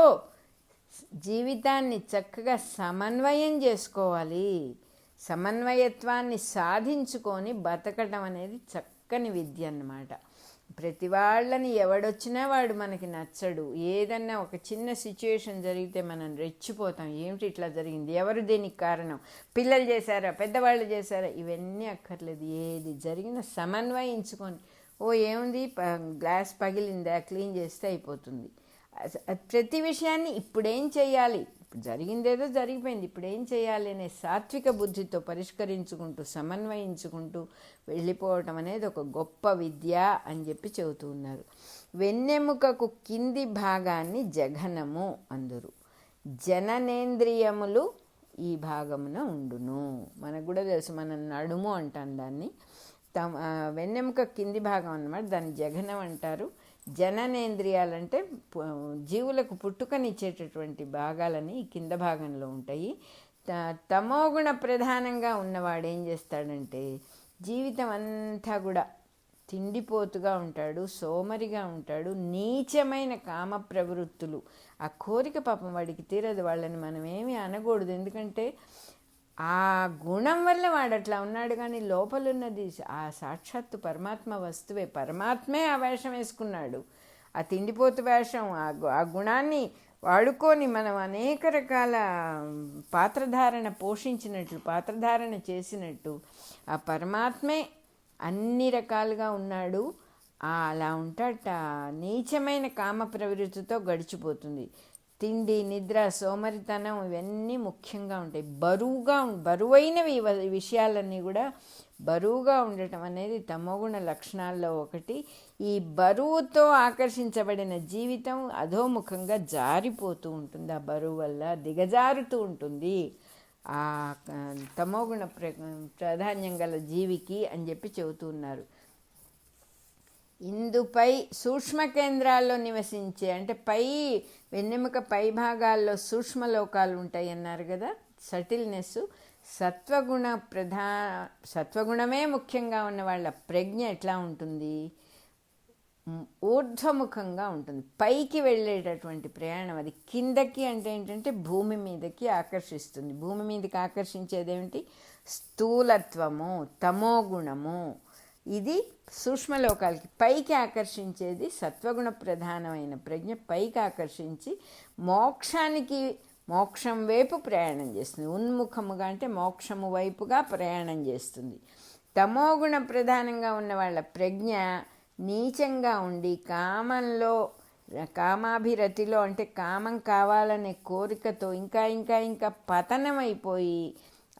జీవితాన్ని చక్కగా సమన్వయం చేసుకోవాలి. సమన్వయత్వాన్ని సాధించుకొని బతకటం అనేది చక్కని విద్య అన్నమాట. ప్రతి వాళ్ళని ఎవడొచ్చినా వాడు మనకి నచ్చడు. ఏదన్నా ఒక చిన్న సిచ్యుయేషన్ జరిగితే మనం రెచ్చిపోతాం. ఏమిటి ఇట్లా జరిగింది, ఎవరు దీనికి కారణం, పిల్లలు చేశారా, పెద్దవాళ్ళు చేశారా, ఇవన్నీ అక్కర్లేదు. ఏది జరిగినా సమన్వయించుకొని, ఏముంది, గ్లాస్ పగిలిందా, క్లీన్ చేస్తే అయిపోతుంది. ప్రతి విషయాన్ని ఇప్పుడేం చేయాలి, ఇప్పుడు జరిగిందేదో జరిగిపోయింది, ఇప్పుడు ఏం చేయాలి అనే సాత్విక బుద్ధితో పరిష్కరించుకుంటూ, సమన్వయించుకుంటూ వెళ్ళిపోవటం అనేది ఒక గొప్ప విద్య అని చెబుతూ ఉన్నారు. వెన్నెముకకు కింది భాగాన్ని జఘనము అందురు, జననేంద్రియములు ఈ భాగమున ఉండును. మనకు కూడా తెలుసు, మనం నడుము అంటాం దాన్ని. వెన్నెముక కింది భాగం అన్నమాట, దాన్ని జఘనం అంటారు. జననేంద్రియాలంటే జీవులకు పుట్టుకనిచ్చేటటువంటి భాగాలని ఈ కింద భాగంలో ఉంటాయి. తమోగుణ ప్రధానంగా ఉన్నవాడు ఏం చేస్తాడంటే జీవితం అంతా కూడా తిండిపోతుగా ఉంటాడు, సోమరిగా ఉంటాడు, నీచమైన కామ ప్రవృత్తులు. ఆ కోరిక పాపం వాడికి తీరదు, వాళ్ళని మనం ఏమీ అనకూడదు, ఎందుకంటే ఆ గుణం వల్ల వాడు అట్లా ఉన్నాడు. కానీ లోపలున్నది ఆ సాక్షాత్తు పరమాత్మ వస్తువే, పరమాత్మే ఆ వేషం వేసుకున్నాడు. ఆ తిండిపోతు వేషం, ఆ గుణాన్ని వాడుకొని మనం అనేక రకాల పాత్రధారణ పోషించినట్లు, పాత్రధారణ చేసినట్టు ఆ పరమాత్మే అన్ని రకాలుగా ఉన్నాడు. అలా ఉంటాట. నీచమైన కామ ప్రవృత్తితో గడిచిపోతుంది. తిండి, నిద్ర, సోమరితనం ఇవన్నీ ముఖ్యంగా ఉంటాయి. బరువైనవి విషయాలన్నీ కూడా బరువుగా ఉండటం అనేది తమోగుణ లక్షణాల్లో ఒకటి. ఈ బరువుతో ఆకర్షించబడిన జీవితం అధోముఖంగా జారిపోతూ ఉంటుంది, ఆ బరువు వల్ల దిగజారుతూ ఉంటుంది ఆ తమోగుణ ప్రాధాన్యం గల జీవికి అని చెప్పి చెబుతున్నారు. ఇందుపై సూక్ష్మ కేంద్రాల్లో నివసించే, అంటే వెన్నెముక పై భాగాల్లో సూక్ష్మలోకాలు ఉంటాయి అన్నారు కదా, సటిల్నెస్. సత్వగుణమే ముఖ్యంగా ఉన్న వాళ్ళ ప్రజ్ఞ ఎట్లా ఉంటుంది? ఊర్ధ్వముఖంగా ఉంటుంది, పైకి వెళ్ళేటటువంటి ప్రయాణం. అది కిందకి అంటే ఏంటంటే భూమి మీదకి ఆకర్షిస్తుంది. భూమి మీదకి ఆకర్షించేదేమిటి? స్థూలత్వము, తమోగుణము. ఇది సూక్ష్మలోకాలకి. పైకి ఆకర్షించేది సత్వగుణ ప్రధానమైన ప్రజ్ఞ, పైకి ఆకర్షించి మోక్షం వైపు ప్రయాణం చేస్తుంది. ఉన్ముఖముగా అంటే మోక్షము వైపుగా ప్రయాణం చేస్తుంది. తమోగుణ ప్రధానంగా ఉన్న వాళ్ళ ప్రజ్ఞ నీచంగా ఉండి కామాభిరతిలో, అంటే కామం కావాలనే కోరికతో ఇంకా ఇంకా ఇంకా పతనమైపోయి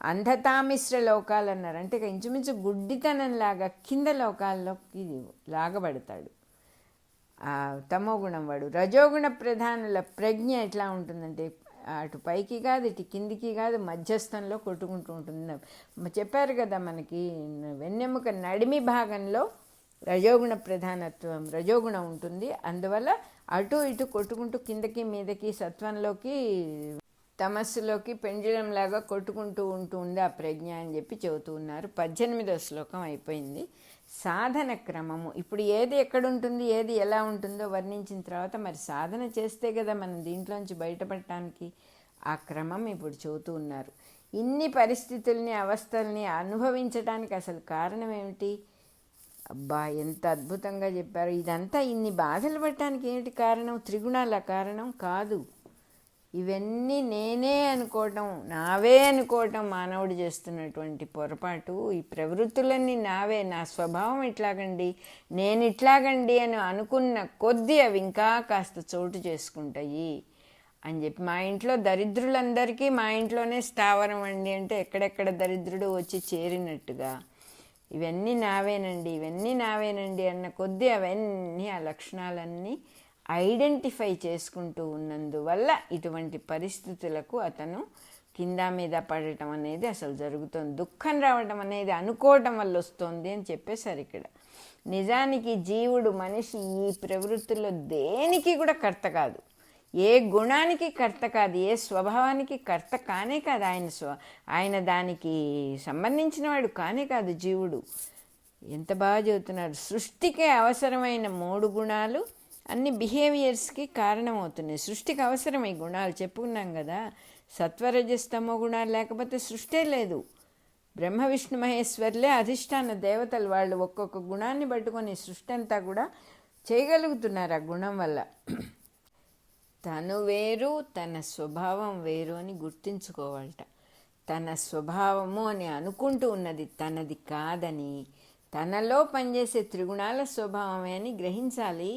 అంధతామిశ్ర లోకాలు అన్నారు. అంటే ఇంచుమించు గుడ్డితనంలాగా కింద లోకాల్లోకి లాగబడతాడు ఆ తమోగుణం వాడు. రజోగుణ ప్రధానుల ప్రజ్ఞ ఎట్లా ఉంటుందంటే అటు పైకి కాదు, ఇటు కిందికి కాదు, మధ్యస్థంలో కొట్టుకుంటూ ఉంటుంది. చెప్పారు కదా మనకి, వెన్నెముక నడిమి భాగంలో రజోగుణం ఉంటుంది. అందువల్ల అటు ఇటు కొట్టుకుంటూ కిందకి మీదకి సత్వంలోకి తమస్సులోకి పెంజలంలాగా కొట్టుకుంటూ ఉంటుంది ఆ ప్రజ్ఞ అని చెప్పి చెబుతూ ఉన్నారు. 18వ శ్లోకం అయిపోయింది. సాధన క్రమము. ఇప్పుడు ఏది ఎక్కడుంటుంది, ఏది ఎలా ఉంటుందో వర్ణించిన తర్వాత మరి సాధన చేస్తే కదా మనం దీంట్లోంచి బయటపడటానికి. ఆ క్రమం ఇప్పుడు చెబుతూ ఉన్నారు. ఇన్ని పరిస్థితుల్ని, అవస్థల్ని అనుభవించడానికి అసలు కారణం ఏమిటి? అబ్బా, ఎంత అద్భుతంగా చెప్పారు. ఇదంతా ఇన్ని బాధలు పడటానికి ఏమిటి కారణం? త్రిగుణాల కారణం కాదు. ఇవన్నీ నేనే అనుకోవటం, నావే అనుకోవటం మానవుడు చేస్తున్నటువంటి పొరపాటు. ఈ ప్రవృత్తులన్నీ నావే, నా స్వభావం ఇట్లాగండి, నేను ఇట్లాగండి అని అనుకున్న కొద్దీ అవి ఇంకా కాస్త చోటు చేసుకుంటాయి అని చెప్పి. మా ఇంట్లో దరిద్రులందరికీ మా ఇంట్లోనే స్థావరం అండి అంటే ఎక్కడెక్కడ దరిద్రుడు వచ్చి చేరినట్టుగా ఇవన్నీ నావేనండి అన్న కొద్దీ అవన్నీ, ఆ లక్షణాలన్నీ ఐడెంటిఫై చేసుకుంటూ ఉన్నందువల్ల ఇటువంటి పరిస్థితులకు అతను కింద మీద పడటం అనేది అసలు జరుగుతుంది. దుఃఖం రావటం అనేది అనుకోవటం వల్ల వస్తుంది అని చెప్పేశారు ఇక్కడ. నిజానికి జీవుడు, మనిషి ఈ ప్రవృత్తుల్లో దేనికి కూడా కర్త కాదు, ఏ గుణానికి కర్త కాదు, ఏ స్వభావానికి కర్త కానే కాదు. ఆయన దానికి సంబంధించిన వాడు కానే కాదు జీవుడు. ఎంత బాగా చెబుతున్నారు. సృష్టికే అవసరమైన 3 గుణాలు అన్ని బిహేవియర్స్కి కారణమవుతున్నాయి. సృష్టికి అవసరం ఈ గుణాలు చెప్పుకున్నాం కదా. సత్వరజస్తమో గుణాలు లేకపోతే సృష్టే లేదు. బ్రహ్మ విష్ణు మహేశ్వర్లే అధిష్టాన దేవతలు. వాళ్ళు ఒక్కొక్క గుణాన్ని పట్టుకొని సృష్టి అంతా కూడా చేయగలుగుతున్నారు ఆ గుణం వల్ల. తను వేరు, తన స్వభావం వేరు అని గుర్తించుకోవాలట. తన స్వభావము అని అనుకుంటూ ఉన్నది తనది కాదని, తనలో పనిచేసే త్రిగుణాల స్వభావమే అని గ్రహించాలి.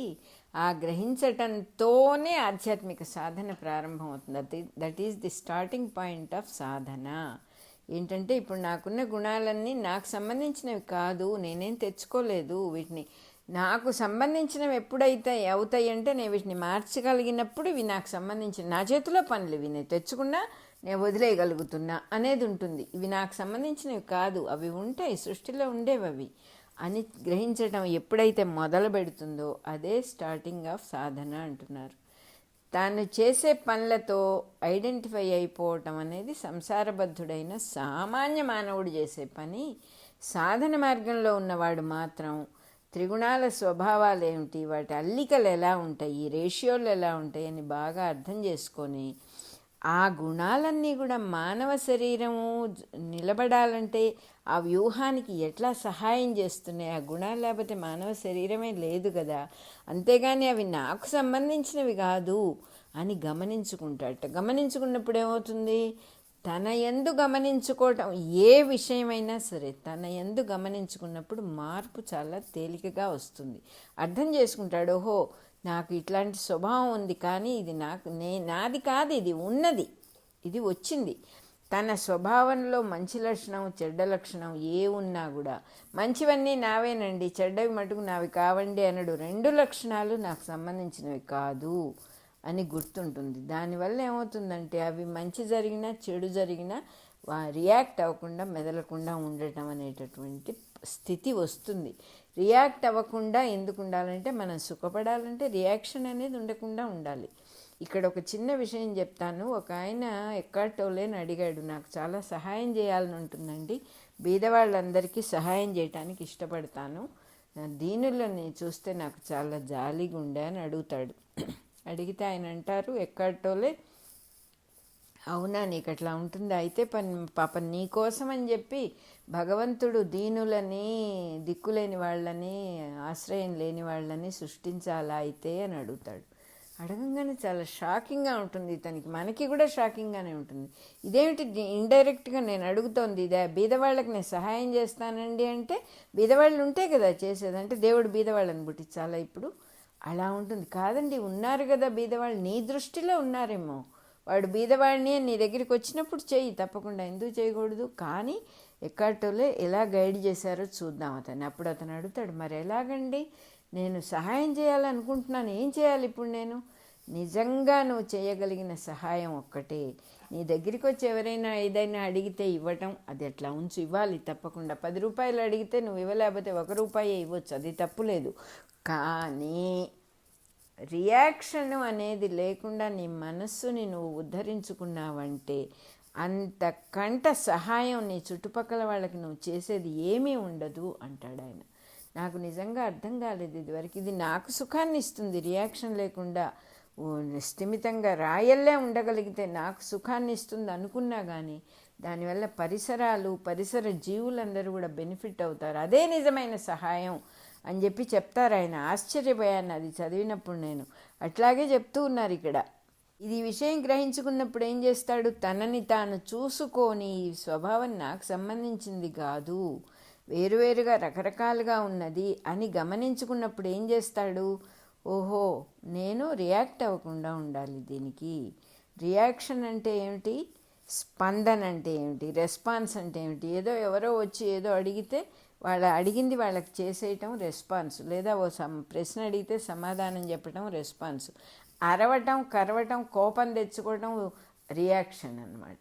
ఆ గ్రహించటంతోనే ఆధ్యాత్మిక సాధన ప్రారంభమవుతుంది. That is the starting point of sadhana. ఏంటంటే ఇప్పుడు నాకున్న గుణాలన్నీ నాకు సంబంధించినవి కాదు, నేనేం తెచ్చుకోలేదు. వీటిని నాకు సంబంధించినవి ఎప్పుడైతే అవుతాయి అంటే నేను వీటిని మార్చగలిగినప్పుడు ఇవి నాకు సంబంధించిన, నా చేతిలో పనులు, ఇవి నేను తెచ్చుకున్నా నేను వదిలేయగలుగుతున్నా అనేది ఉంటుంది. ఇవి నాకు సంబంధించినవి కాదు, అవి ఉంటాయి, సృష్టిలో ఉండేవి అవి. అని గ్రహించటం ఎప్పుడైతే మొదలు పెడుతుందో అదే స్టార్టింగ్ ఆఫ్ సాధన అంటున్నారు. తాను చేసే పనులతో ఐడెంటిఫై అయిపోవటం అనేది సంసారబద్ధుడైన సామాన్య మానవుడు చేసే పని. సాధన మార్గంలో ఉన్నవాడు మాత్రం త్రిగుణాల స్వభావాలు ఏమిటి, వాటి అల్లికలు ఎలా ఉంటాయి, రేషియోలు ఎలా ఉంటాయి అని బాగా అర్థం చేసుకొని ఆ గుణాలన్నీ కూడా మానవ శరీరము నిలబడాలంటే ఆ వ్యూహానికి ఎట్లా సహాయం చేస్తున్నాయి. ఆ గుణాలు లేకపోతే మానవ శరీరమే లేదు కదా, అంతేగాని అవి నాకు సంబంధించినవి కాదు అని గమనించుకుంటాడట. గమనించుకున్నప్పుడు ఏమవుతుంది, తన యందు గమనించుకోవటం, ఏ విషయమైనా సరే తన యందు గమనించుకున్నప్పుడు మార్పు చాలా తేలికగా వస్తుంది. అర్థం చేసుకుంటాడు, ఓహో నాకు ఇట్లాంటి స్వభావం ఉంది, కానీ ఇది నాది కాదు, ఇది ఉన్నది, ఇది వచ్చింది. తన స్వభావంలో మంచి లక్షణం చెడ్డ లక్షణం ఏ ఉన్నా కూడా మంచివన్నీ నావేనండి, చెడ్డవి మటుకు నావి కావండి అనడు. రెండు లక్షణాలు నాకు సంబంధించినవి కాదు అని గుర్తుంటుంది. దానివల్ల ఏమవుతుందంటే అవి మంచి జరిగినా చెడు జరిగినా రియాక్ట్ అవ్వకుండా మెదలకుండా ఉండటం అనేటటువంటి స్థితి వస్తుంది. రియాక్ట్ అవ్వకుండా ఎందుకు ఉండాలంటే, మనం సుఖపడాలంటే రియాక్షన్ అనేది ఉండకుండా ఉండాలి. ఇక్కడ ఒక చిన్న విషయం చెప్తాను. ఒక ఆయన ఎక్కార్ట్ టోలేని అడిగాడు, నాకు చాలా సహాయం చేయాలని ఉంటుందండి, బీదవాళ్ళందరికీ సహాయం చేయటానికి ఇష్టపడతాను, దీనులని చూస్తే నాకు చాలా జాలిగా ఉండే అని అడుగుతాడు. అడిగితే ఆయన అంటారు, ఎక్కార్ట్ టోలే, అవునా నీకు అట్లా ఉంటుంది, అయితే పాపం నీ కోసం అని చెప్పి భగవంతుడు దీనులని, దిక్కులేని వాళ్ళని, ఆశ్రయం లేని వాళ్ళని సృష్టించాలా అయితే అని అడుగుతాడు. అడగంగానే చాలా షాకింగ్గా ఉంటుంది ఇతనికి, మనకి కూడా షాకింగ్గానే ఉంటుంది. ఇదేమిటి ఇండైరెక్ట్గా నేను అడుగుతోంది ఇదే, బీదవాళ్ళకి నేను సహాయం చేస్తానండి అంటే బీదవాళ్ళు ఉంటే కదా చేసేది, అంటే దేవుడు బీదవాళ్ళని పుట్టించాలా ఇప్పుడు, అలా ఉంటుంది. కాదండి, ఉన్నారు కదా బీదవాళ్ళు, నీ దృష్టిలో ఉన్నారేమో, వాడు బీదవాడిని నీ దగ్గరికి వచ్చినప్పుడు చెయ్యి, తప్పకుండా, ఎందుకు చేయకూడదు. కానీ ఎక్కార్ట్ టోలే ఎలా గైడ్ చేశారో చూద్దాం అతను. అప్పుడు అతను అడుగుతాడు, మరి ఎలాగండి, నేను సహాయం చేయాలనుకుంటున్నాను, ఏం చేయాలి ఇప్పుడు నేను? నిజంగా నువ్వు చేయగలిగిన సహాయం ఒక్కటే, నీ దగ్గరికి వచ్చి ఎవరైనా ఏదైనా అడిగితే ఇవ్వటం, అది అట్లా ఉంచు, ఇవ్వాలి తప్పకుండా. 10 రూపాయలు అడిగితే నువ్వు ఇవ్వలేకపోతే 1 రూపాయి ఇవ్వచ్చు, అది తప్పులేదు. కానీ రియాక్షన్ అనేది లేకుండా నీ మనస్సుని నువ్వు ఉద్ధరించుకున్నావంటే అంతకంట సహాయం నీ చుట్టుపక్కల వాళ్ళకి నువ్వు చేసేది ఏమీ ఉండదు అంటాడు ఆయన. నాకు నిజంగా అర్థం కాలేదు ఇదివరకు, ఇది నాకు సుఖాన్ని ఇస్తుంది, రియాక్షన్ లేకుండా స్థిమితంగా రాయల్లే ఉండగలిగితే నాకు సుఖాన్ని ఇస్తుంది అనుకున్నా కానీ దానివల్ల పరిసర జీవులందరూ కూడా బెనిఫిట్ అవుతారు, అదే నిజమైన సహాయం అని చెప్పి చెప్తారు ఆయన. ఆశ్చర్యపోయాను అది చదివినప్పుడు నేను. అట్లాగే చెప్తూ ఉన్నారు ఇక్కడ. ఇది విషయం గ్రహించుకున్నప్పుడు ఏం చేస్తాడు, తనని తాను చూసుకొని ఈ స్వభావం నాకు సంబంధించింది కాదు, వేరువేరుగా రకరకాలుగా ఉన్నది అని గమనించుకున్నప్పుడు ఏం చేస్తాడు, ఓహో నేను రియాక్ట్ అవ్వకుండా ఉండాలి దీనికి. రియాక్షన్ అంటే ఏమిటి, స్పందన అంటే ఏమిటి, రెస్పాన్స్ అంటే ఏమిటి, ఏదో ఎవరో వచ్చి ఏదో అడిగితే వాళ్ళ అడిగింది వాళ్ళకి చేసేయటం రెస్పాన్స్, లేదా ఓ ప్రశ్న అడిగితే సమాధానం చెప్పటం రెస్పాన్స్, అరవటం కరవటం కోపం తెచ్చుకోవటం రియాక్షన్ అన్నమాట.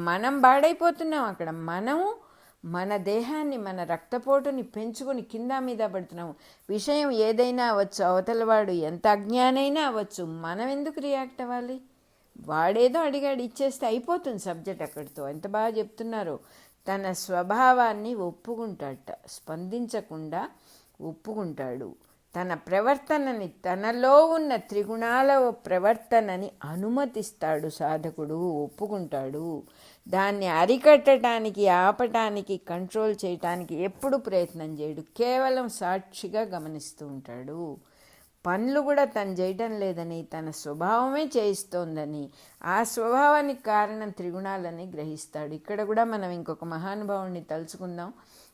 మనం బాడైపోతున్నాం అక్కడ. మనము మన దేహాన్ని, మన రక్తపోటుని పెంచుకొని కింద మీద పడుతున్నాము. విషయం ఏదైనా అవ్వచ్చు, అవతలవాడు ఎంత అజ్ఞానైనా అవ్వచ్చు, మనం ఎందుకు రియాక్ట్ అవ్వాలి? వాడేదో అడిగాడు ఇచ్చేస్తే అయిపోతుంది సబ్జెక్ట్ అక్కడితో. ఎంత బాగా చెప్తున్నారో. తన స్వభావాన్ని ఒప్పుకుంటాడట, స్పందించకుండా ఒప్పుకుంటాడు. తన ప్రవర్తనని, తనలో ఉన్న త్రిగుణాల ప్రవర్తనని అనుమతిస్తాడు సాధకుడు, ఒప్పుకుంటాడు. దాన్ని అరికట్టడానికి, ఆపటానికి, కంట్రోల్ చేయటానికి ఎప్పుడు ప్రయత్నం చేయడు, కేవలం సాక్షిగా గమనిస్తూ ఉంటాడు. పనులు కూడా తను చేయటం లేదని, తన స్వభావమే చేయిస్తోందని, ఆ స్వభావానికి కారణం త్రిగుణాలని గ్రహిస్తాడు. ఇక్కడ కూడా మనం ఇంకొక మహానుభావుడిని తలుచుకుందాం.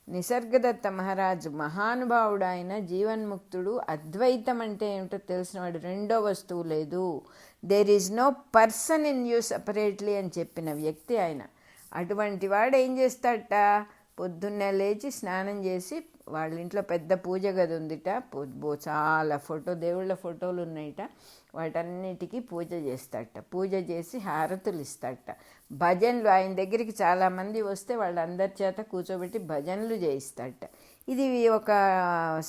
నిసర్గదత్త మహారాజు మహానుభావుడు, ఆయన జీవన్ముక్తుడు. అద్వైతం అంటే ఏమిటో తెలిసినవాడు, రెండో వస్తువు లేదు, there is no person in you separately అని చెప్పిన వ్యక్తి ఆయన. అటువంటి వాడు ఏం చేస్తాడట, పొద్దున్నే లేచి స్నానం చేసి, వాళ్ళ ఇంట్లో పెద్ద పూజ గది ఉందిట, చాలా దేవుళ్ళ ఫోటోలు ఉన్నాయిట, వాటన్నిటికీ పూజ చేస్తాడట. పూజ చేసి హారతులు ఇస్తాడట. భజనలు, ఆయన దగ్గరికి చాలామంది వస్తే వాళ్ళందరి చేత కూర్చోబెట్టి భజనలు చేయిస్తాడట. ఇది ఒక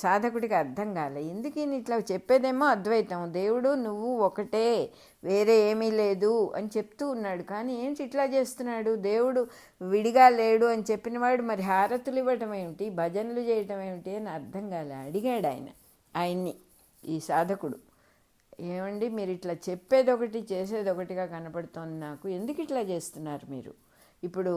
సాధకుడికి అర్థం కాలే. ఎందుకు ఈయన ఇట్లా చెప్పేదేమో అద్వైతం, దేవుడు నువ్వు ఒకటే, వేరే ఏమీ లేదు అని చెప్తూ ఉన్నాడు. కానీ ఏంటి ఇట్లా చేస్తున్నాడు? దేవుడు విడిగా లేడు అని చెప్పినవాడు మరి హారతులు ఇవ్వటం ఏమిటి, భజనలు చేయటం ఏమిటి అని అర్థం కాలే. అడిగాడు ఆయన్ని ఈ సాధకుడు, ఏమండి మీరు ఇట్లా చెప్పేది ఒకటి చేసేది ఒకటిగా కనపడుతోంది నాకు, ఎందుకు ఇట్లా చేస్తున్నారు మీరు? ఇప్పుడు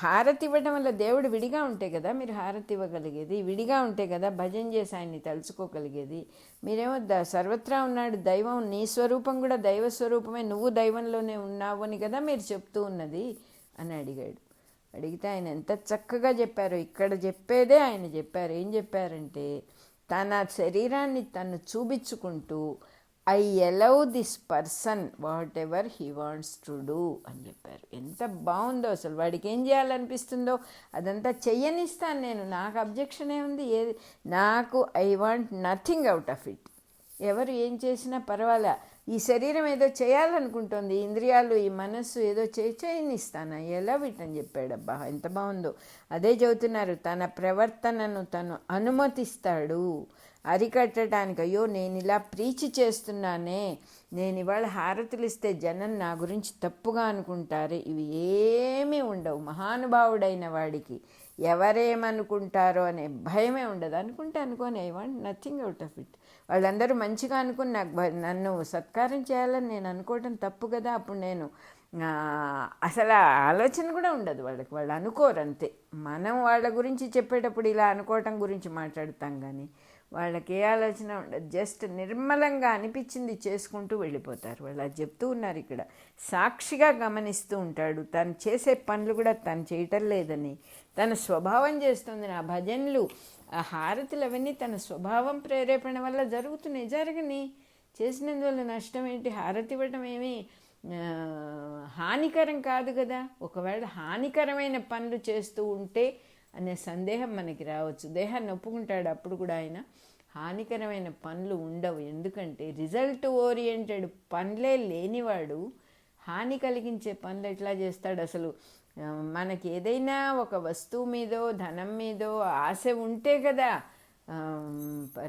హారతి ఇవ్వడం వల్ల దేవుడు విడిగా ఉంటే కదా మీరు హారతి ఇవ్వగలిగేది, విడిగా ఉంటే కదా భజన చేసి ఆయన్ని తలుచుకోగలిగేది. మీరేమో సర్వత్రా ఉన్నాడు దైవం, నీ స్వరూపం కూడా దైవ స్వరూపమే, నువ్వు దైవంలోనే ఉన్నావు అని కదా మీరు చెప్తూ ఉన్నది అని అడిగాడు. అడిగితే ఆయన ఎంత చక్కగా చెప్పారో, ఇక్కడ చెప్పేదే ఆయన చెప్పారు. ఏం చెప్పారంటే, తన శరీరాన్ని తను చూపించుకుంటూ I allow this person whatever he wants to do అని చెప్పారు. ఎంత బాగుందో అసలు. వాడికి ఏం చేయాలనిపిస్తుందో అదంతా చెయ్యనిస్తాను నేను, నాకు అబ్జెక్షన్ ఏముంది, ఏది నాకు I want nothing out of it. ఎవరు ఏం చేసినా పర్వాలే, ఈ శరీరం ఏదో చేయాలనుకుంటుంది, ఇంద్రియాలు ఈ మనస్సు ఏదో చేయనిస్తాను, ఎలా వీటని చెప్పాడబ్బా, ఎంత బాగుందో. అదే చెబుతున్నారు, తన ప్రవర్తనను తను అనుమతిస్తాడు అరికట్టడానికి. అయ్యో నేను ఇలా ప్రీచి చేస్తున్నానే, నేను ఇవాళ హారతులు ఇస్తే జనం నా గురించి తప్పుగా అనుకుంటారే, ఇవి ఏమీ ఉండవు. మహానుభావుడైన వాడికి ఎవరేమనుకుంటారో అనే భయమే ఉండదు. అనుకుంటే అనుకోని I want nothing out of it. వాళ్ళందరూ మంచిగా అనుకుని నన్ను సత్కారం చేయాలని నేను అనుకోవటం తప్పు కదా. అప్పుడు నేను అసలు ఆలోచన కూడా ఉండదు వాళ్ళకి, వాళ్ళు అనుకోరు అంతే. మనం వాళ్ళ గురించి చెప్పేటప్పుడు ఇలా అనుకోవటం గురించి మాట్లాడతాం, కానీ వాళ్ళకి ఏ ఆలోచన ఉండదు. జస్ట్ నిర్మలంగా అనిపించింది చేసుకుంటూ వెళ్ళిపోతారు. వాళ్ళు అది చెప్తూ ఉన్నారు ఇక్కడ. సాక్షిగా గమనిస్తూ ఉంటాడు, తను చేసే పనులు కూడా తను చేయటం లేదని, తన స్వభావం చేస్తుంది. నా భజనలు, ఆ హారతులు అవన్నీ తన స్వభావం ప్రేరేపణ వల్ల జరుగుతున్నాయి. జరగని చేసినందువల్ల నష్టం ఏంటి? హారతి ఇవ్వటం ఏమీ హానికరం కాదు కదా. ఒకవేళ హానికరమైన పనులు చేస్తూ ఉంటే అనే సందేహం మనకి రావచ్చు. దేహాన్ని ఒప్పుకుంటాడు అప్పుడు కూడా ఆయన, హానికరమైన పనులు ఉండవు. ఎందుకంటే రిజల్ట్ ఓరియంటెడ్ పనులే లేనివాడు హాని కలిగించే పనులు ఎట్లా చేస్తాడు? అసలు మనకి ఏదైనా ఒక వస్తువు మీదో ధనం మీదో ఆశ ఉంటే కదా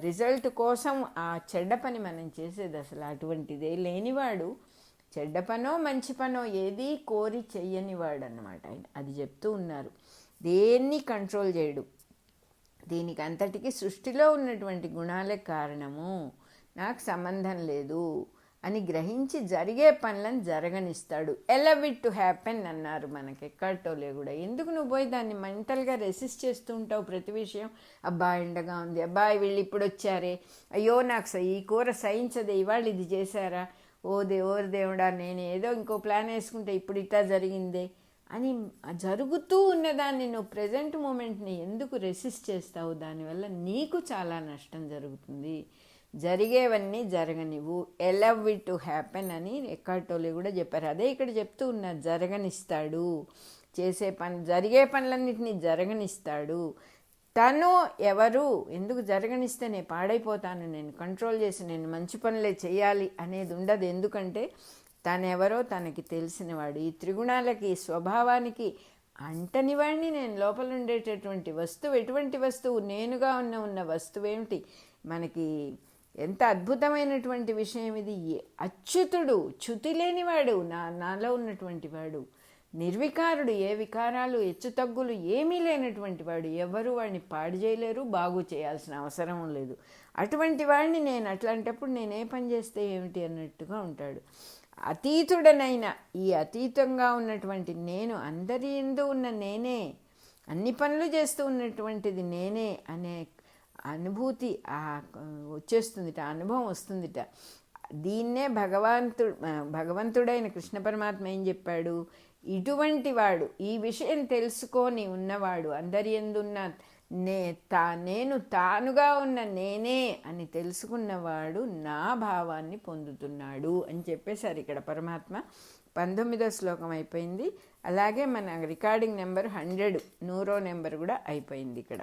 రిజల్ట్ కోసం ఆ చెడ్డ పని మనం చేసేది. అసలు అటువంటిదే లేనివాడు చెడ్డ పనో మంచి పనో ఏది కోరి చెయ్యనివాడు అన్నమాట ఆయన. అది చెప్తూ ఉన్నారు. దేన్ని కంట్రోల్ చేయడు. దీనికి అంతటికీ సృష్టిలో ఉన్నటువంటి గుణాలే కారణము, నాకు సంబంధం లేదు అని గ్రహించి జరిగే పనులను జరగనిస్తాడు. ఎలవ్ ఇట్ టు హ్యాపెన్ అన్నారు మనకి ఎక్కడటోలే కూడా. ఎందుకు నువ్వు పోయి దాన్ని మెంటల్గా రెసిస్ట్ చేస్తూ ఉంటావు ప్రతి విషయం? అబ్బా ఎండగా ఉంది, అబ్బా వీళ్ళు ఇప్పుడు వచ్చారే, అయ్యో నాకు ఈ కూర సహించదే, ఇవాళ ఇది చేశారా, ఓ దేవుడా నేను ఏదో ఇంకో ప్లాన్ వేసుకుంటే ఇప్పుడు ఇట్లా జరిగిందే అని జరుగుతూ ఉన్నదాన్ని నువ్వు ప్రజెంట్ మూమెంట్ని ఎందుకు రెసిస్ట్ చేస్తావు? దానివల్ల నీకు చాలా నష్టం జరుగుతుంది. జరిగేవన్నీ జరగనివ్వు, ఎలవ్ ఇట్ టు హ్యాపెన్ అని ఎక్కడటోలే కూడా చెప్పారు. అదే ఇక్కడ చెప్తూ ఉన్నారు, జరగనిస్తాడు. చేసే పని, జరిగే పనులన్నింటినీ జరగనిస్తాడు. తను ఎవరు, ఎందుకు జరగనిస్తే నేను పాడైపోతాను, నేను కంట్రోల్ చేసి నేను మంచి పనులే చేయాలి అనేది ఉండదు. ఎందుకంటే తనెవరో తనకి తెలిసినవాడు. ఈ త్రిగుణాలకి స్వభావానికి అంటని వాడిని నేను. లోపల ఉండేటటువంటి వస్తువు ఎటువంటి వస్తువు? నేనుగా ఉన్న వస్తువు ఏమిటి? మనకి ఎంత అద్భుతమైనటువంటి విషయం ఇది. అచ్యుతుడు, చ్యుతి లేనివాడు, నాలో ఉన్నటువంటి వాడు, నిర్వికారుడు, ఏ వికారాలు హెచ్చుతగ్గులు ఏమీ లేనటువంటి వాడు. ఎవరు వాడిని పాడు చేయలేరు, బాగు చేయాల్సిన అవసరం లేదు. అటువంటి వాడిని నేను. అట్లాంటప్పుడు నేను ఏ పని చేస్తే ఏమిటి అన్నట్టుగా ఉంటాడు. అతీతుడనైనా ఈ అతీతంగా ఉన్నటువంటి నేను, అందరి యందు ఉన్న నేనే, అన్ని పనులు చేస్తూ ఉన్నటువంటిది నేనే అనే అనుభూతి వచ్చేస్తుందిట, అనుభవం వస్తుందిట. దీన్నే భగవంతుడైన కృష్ణ పరమాత్మ ఏం చెప్పాడు? ఇటువంటి వాడు, ఈ విషయం తెలుసుకొని ఉన్నవాడు, అందరి యందున్న నేను తానుగా ఉన్న నేనే అని తెలుసుకున్నవాడు నా భావాన్ని పొందుతున్నాడు అని చెప్పేశారు ఇక్కడ పరమాత్మ. 19వ శ్లోకం అయిపోయింది. అలాగే మన రికార్డింగ్ నెంబర్ 100 నెంబర్ కూడా అయిపోయింది ఇక్కడ.